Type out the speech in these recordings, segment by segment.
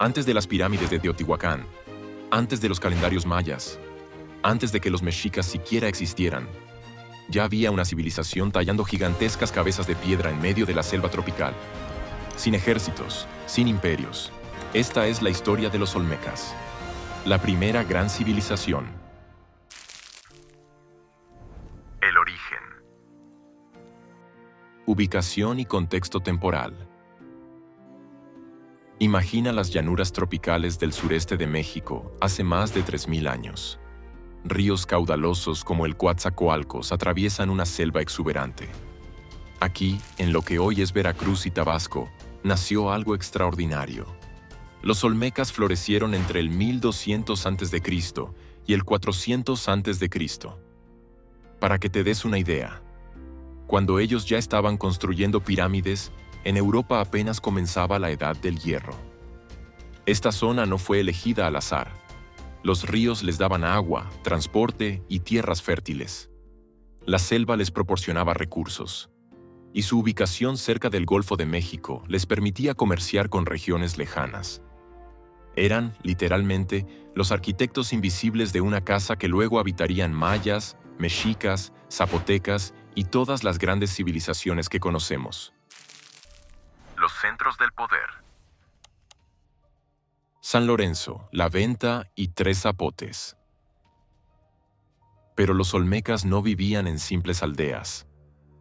Antes de las pirámides de Teotihuacán, antes de los calendarios mayas, antes de que los mexicas siquiera existieran, ya había una civilización tallando gigantescas cabezas de piedra en medio de la selva tropical. Sin ejércitos, sin imperios. Esta es la historia de los olmecas. La primera gran civilización. El origen. Ubicación y contexto temporal. Imagina las llanuras tropicales del sureste de México hace más de 3000 años. Ríos caudalosos como el Coatzacoalcos atraviesan una selva exuberante. Aquí, en lo que hoy es Veracruz y Tabasco, nació algo extraordinario. Los olmecas florecieron entre el 1200 a.C. y el 400 a.C. Para que te des una idea, cuando ellos ya estaban construyendo pirámides, en Europa apenas comenzaba la Edad del Hierro. Esta zona no fue elegida al azar. Los ríos les daban agua, transporte y tierras fértiles. La selva les proporcionaba recursos, y su ubicación cerca del Golfo de México les permitía comerciar con regiones lejanas. Eran, literalmente, los arquitectos invisibles de una casa que luego habitarían mayas, mexicas, zapotecas y todas las grandes civilizaciones que conocemos. Los centros del poder. San Lorenzo, La Venta y Tres Zapotes. Pero los olmecas no vivían en simples aldeas.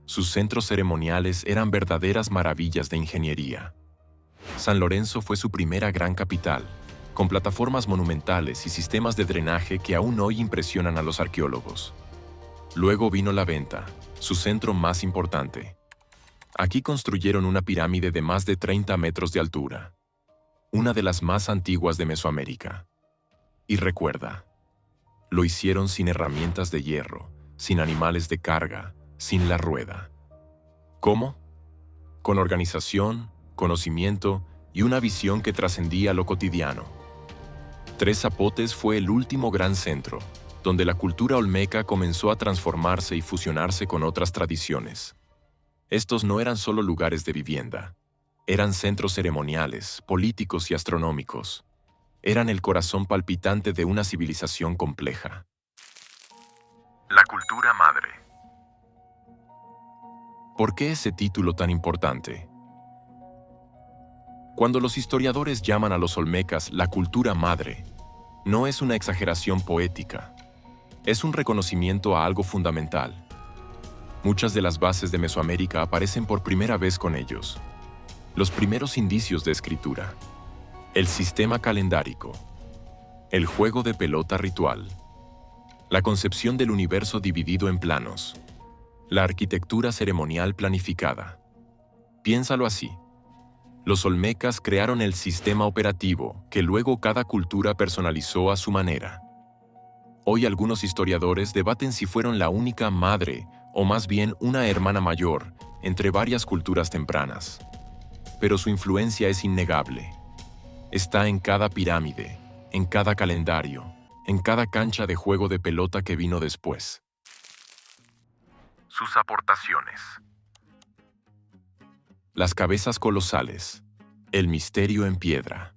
Sus centros ceremoniales eran verdaderas maravillas de ingeniería. San Lorenzo fue su primera gran capital, con plataformas monumentales y sistemas de drenaje que aún hoy impresionan a los arqueólogos. Luego vino La Venta, su centro más importante. Aquí construyeron una pirámide de más de 30 metros de altura, una de las más antiguas de Mesoamérica. Y recuerda, lo hicieron sin herramientas de hierro, sin animales de carga, sin la rueda. ¿Cómo? Con organización, conocimiento y una visión que trascendía lo cotidiano. Tres Zapotes fue el último gran centro, donde la cultura olmeca comenzó a transformarse y fusionarse con otras tradiciones. Estos no eran solo lugares de vivienda, eran centros ceremoniales, políticos y astronómicos. Eran el corazón palpitante de una civilización compleja. La cultura madre. ¿Por qué ese título tan importante? Cuando los historiadores llaman a los olmecas la cultura madre, no es una exageración poética. Es un reconocimiento a algo fundamental. Muchas de las bases de Mesoamérica aparecen por primera vez con ellos. Los primeros indicios de escritura. El sistema calendárico. El juego de pelota ritual. La concepción del universo dividido en planos. La arquitectura ceremonial planificada. Piénsalo así. Los olmecas crearon el sistema operativo que luego cada cultura personalizó a su manera. Hoy algunos historiadores debaten si fueron la única madre o más bien una hermana mayor entre varias culturas tempranas. Pero su influencia es innegable. Está en cada pirámide, en cada calendario, en cada cancha de juego de pelota que vino después. Sus aportaciones. Las cabezas colosales. El misterio en piedra.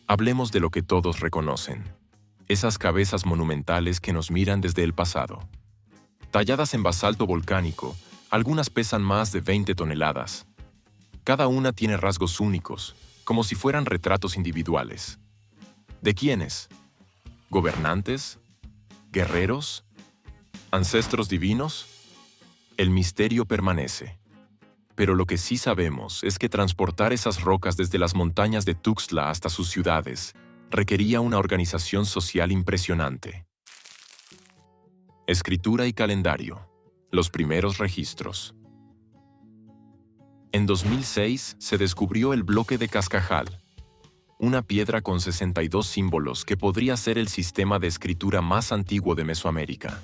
Hablemos de lo que todos reconocen. Esas cabezas monumentales que nos miran desde el pasado. Talladas en basalto volcánico, algunas pesan más de 20 toneladas. Cada una tiene rasgos únicos, como si fueran retratos individuales. ¿De quiénes? ¿Gobernantes? ¿Guerreros? ¿Ancestros divinos? El misterio permanece. Pero lo que sí sabemos es que transportar esas rocas desde las montañas de Tuxtla hasta sus ciudades requería una organización social impresionante. Escritura y calendario. Los primeros registros. En 2006 se descubrió el bloque de Cascajal, una piedra con 62 símbolos que podría ser el sistema de escritura más antiguo de Mesoamérica,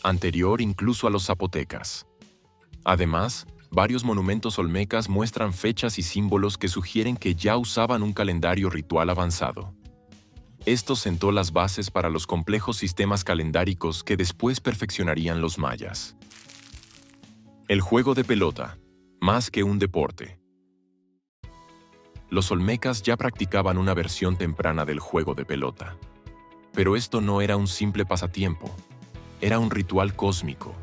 anterior incluso a los zapotecas. Además, varios monumentos olmecas muestran fechas y símbolos que sugieren que ya usaban un calendario ritual avanzado. Esto sentó las bases para los complejos sistemas calendáricos que después perfeccionarían los mayas. El juego de pelota, más que un deporte. Los olmecas ya practicaban una versión temprana del juego de pelota. Pero esto no era un simple pasatiempo, era un ritual cósmico,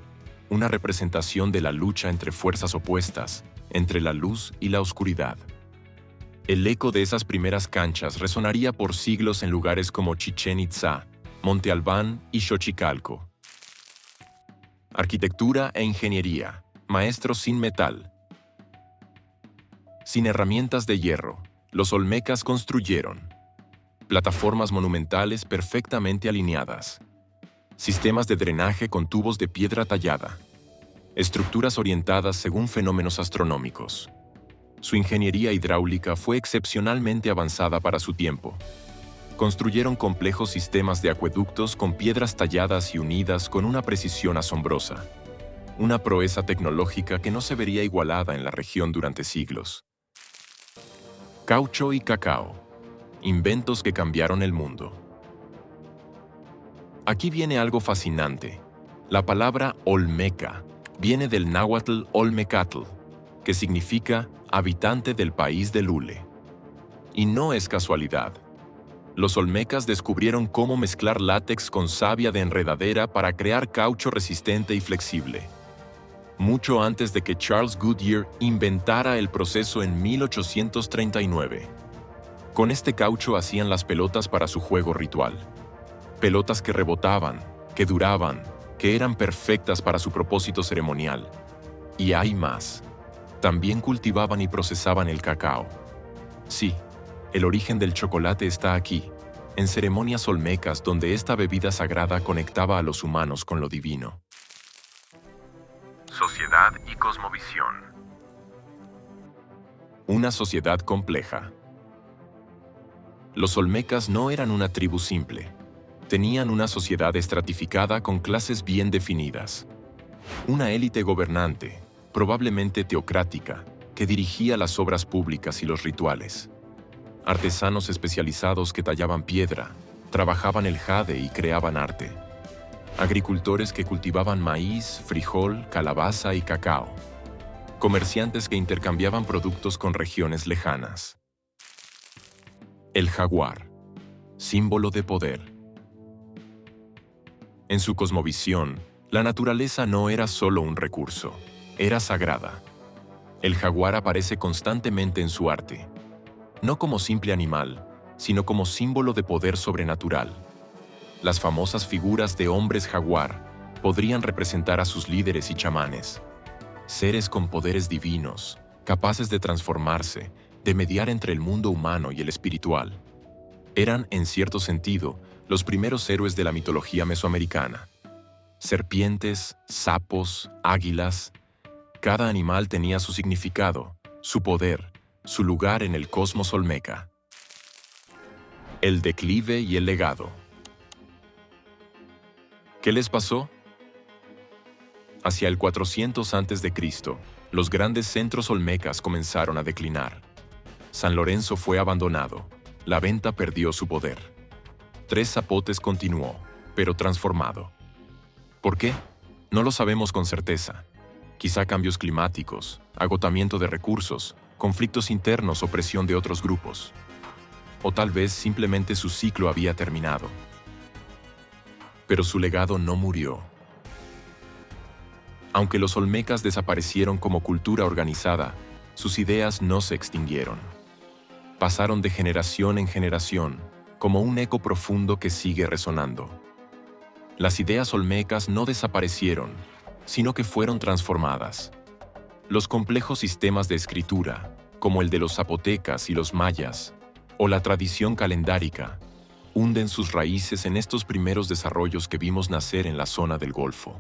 una representación de la lucha entre fuerzas opuestas, entre la luz y la oscuridad. El eco de esas primeras canchas resonaría por siglos en lugares como Chichén Itzá, Monte Albán y Xochicalco. Arquitectura e ingeniería, maestros sin metal. Sin herramientas de hierro, los olmecas construyeron plataformas monumentales perfectamente alineadas, sistemas de drenaje con tubos de piedra tallada, estructuras orientadas según fenómenos astronómicos. Su ingeniería hidráulica fue excepcionalmente avanzada para su tiempo. Construyeron complejos sistemas de acueductos con piedras talladas y unidas con una precisión asombrosa, una proeza tecnológica que no se vería igualada en la región durante siglos. Caucho y cacao, inventos que cambiaron el mundo. Aquí viene algo fascinante. La palabra olmeca viene del náhuatl olmecatl, que significa habitante del país de Lule. Y no es casualidad. Los olmecas descubrieron cómo mezclar látex con savia de enredadera para crear caucho resistente y flexible. Mucho antes de que Charles Goodyear inventara el proceso en 1839. Con este caucho hacían las pelotas para su juego ritual. Pelotas que rebotaban, que duraban, que eran perfectas para su propósito ceremonial. Y hay más. También cultivaban y procesaban el cacao. Sí, el origen del chocolate está aquí, en ceremonias olmecas donde esta bebida sagrada conectaba a los humanos con lo divino. Sociedad y cosmovisión. Una sociedad compleja. Los olmecas no eran una tribu simple. Tenían una sociedad estratificada con clases bien definidas. Una élite gobernante, probablemente teocrática, que dirigía las obras públicas y los rituales. Artesanos especializados que tallaban piedra, trabajaban el jade y creaban arte. Agricultores que cultivaban maíz, frijol, calabaza y cacao. Comerciantes que intercambiaban productos con regiones lejanas. El jaguar, símbolo de poder. En su cosmovisión, la naturaleza no era solo un recurso, era sagrada. El jaguar aparece constantemente en su arte, no como simple animal, sino como símbolo de poder sobrenatural. Las famosas figuras de hombres jaguar podrían representar a sus líderes y chamanes, seres con poderes divinos, capaces de transformarse, de mediar entre el mundo humano y el espiritual. Eran, en cierto sentido, los primeros héroes de la mitología mesoamericana. Serpientes, sapos, águilas. Cada animal tenía su significado, su poder, su lugar en el cosmos olmeca. El declive y el legado. ¿Qué les pasó? Hacia el 400 a.C., los grandes centros olmecas comenzaron a declinar. San Lorenzo fue abandonado. La venta perdió su poder. Tres Zapotes continuó, pero transformado. ¿Por qué? No lo sabemos con certeza. Quizá cambios climáticos, agotamiento de recursos, conflictos internos o presión de otros grupos. O tal vez simplemente su ciclo había terminado. Pero su legado no murió. Aunque los olmecas desaparecieron como cultura organizada, sus ideas no se extinguieron. Pasaron de generación en generación, como un eco profundo que sigue resonando. Las ideas olmecas no desaparecieron, sino que fueron transformadas. Los complejos sistemas de escritura, como el de los zapotecas y los mayas, o la tradición calendárica, hunden sus raíces en estos primeros desarrollos que vimos nacer en la zona del Golfo.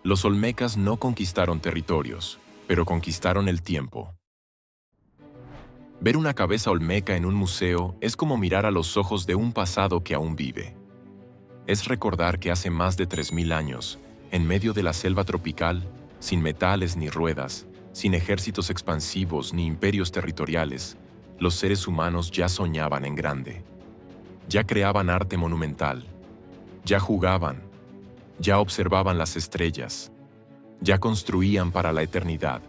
Los olmecas no conquistaron territorios, pero conquistaron el tiempo. Ver una cabeza olmeca en un museo es como mirar a los ojos de un pasado que aún vive. Es recordar que hace más de 3000 años, en medio de la selva tropical, sin metales ni ruedas, sin ejércitos expansivos ni imperios territoriales, los seres humanos ya soñaban en grande. Ya creaban arte monumental, ya jugaban, ya observaban las estrellas, ya construían para la eternidad,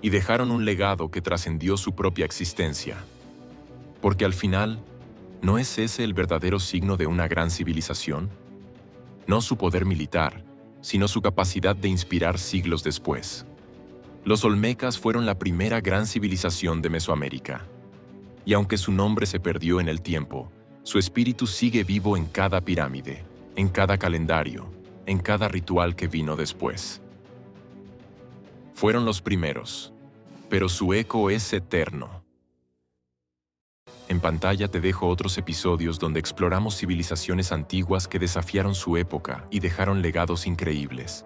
y dejaron un legado que trascendió su propia existencia. Porque al final, ¿no es ese el verdadero signo de una gran civilización? No su poder militar, sino su capacidad de inspirar siglos después. Los olmecas fueron la primera gran civilización de Mesoamérica. Y aunque su nombre se perdió en el tiempo, su espíritu sigue vivo en cada pirámide, en cada calendario, en cada ritual que vino después. Fueron los primeros, pero su eco es eterno. En pantalla te dejo otros episodios donde exploramos civilizaciones antiguas que desafiaron su época y dejaron legados increíbles.